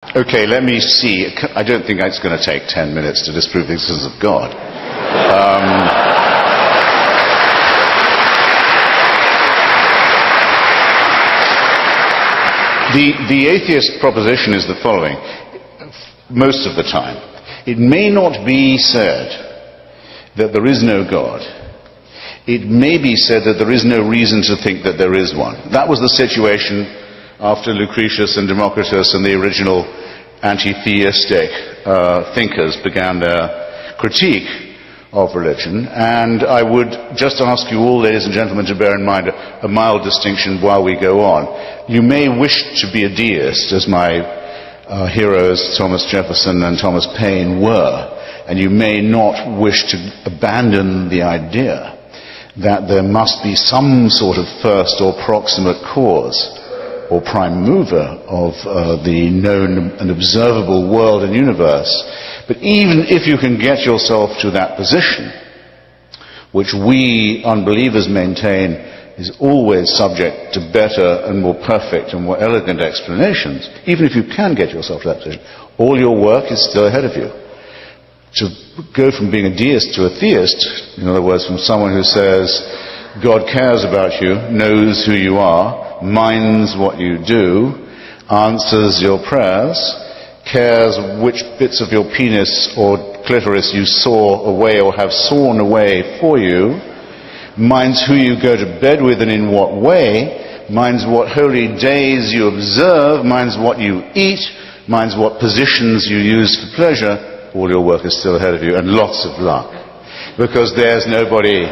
Okay, let me see. I don't think it's going to take 10 minutes to disprove the existence of God. The atheist proposition is the following. Most of the time, it may not be said that there is no God. It may be said that there is no reason to think that there is one. That was the situation after Lucretius and Democritus and the original anti-theistic thinkers began their critique of religion. And I would just ask you all, ladies and gentlemen, to bear in mind a mild distinction while we go on. You may wish to be a deist, as my heroes Thomas Jefferson and Thomas Paine were, and you may not wish to abandon the idea that there must be some sort of first or proximate cause or prime mover of the known and observable world and universe. But even if you can get yourself to that position, which we unbelievers maintain is always subject to better and more perfect and more elegant explanations, even if you can get yourself to that position, all your work is still ahead of you. To go from being a deist to a theist, in other words, from someone who says, God cares about you, knows who you are, minds what you do, answers your prayers, cares which bits of your penis or clitoris you saw away or have sawn away for you, minds who you go to bed with and in what way, minds what holy days you observe, minds what you eat, minds what positions you use for pleasure. All your work is still ahead of you, and lots of luck. Because there's nobody,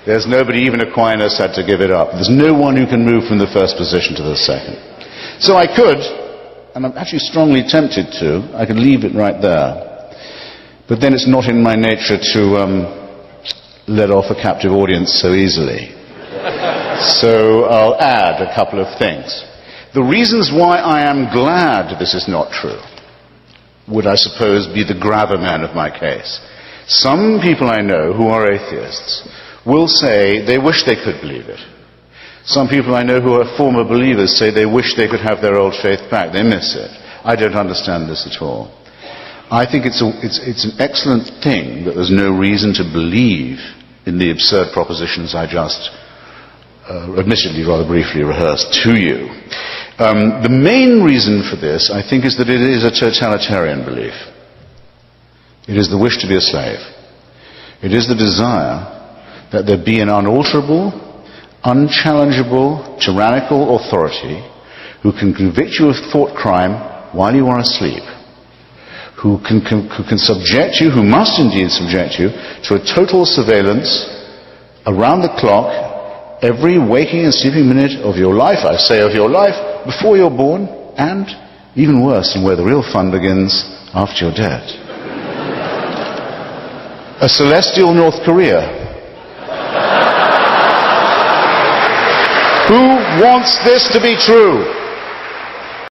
even Aquinas had to give it up. There's no one who can move from the first position to the second. So I could, and I'm actually strongly tempted to, I could leave it right there. But then it's not in my nature to let off a captive audience so easily. So I'll add a couple of things. The reasons why I am glad this is not true would, I suppose, be the gravamen of my case. Some people I know who are atheists will say they wish they could believe it. Some people I know who are former believers say they wish they could have their old faith back. They miss it. I don't understand this at all. I think it's an excellent thing that there's no reason to believe in the absurd propositions I just admittedly rather briefly rehearsed to you. The main reason for this, I think, is that it is a totalitarian belief. It is the wish to be a slave. It is the desire that there be an unalterable, unchallengeable, tyrannical authority who can convict you of thought crime while you are asleep, who can subject you, who must indeed subject you, to a total surveillance around the clock, every waking and sleeping minute of your life, I say of your life, before you're born, and, even worse, and where the real fun begins, after you're dead. A celestial North Korea. Who wants this to be true?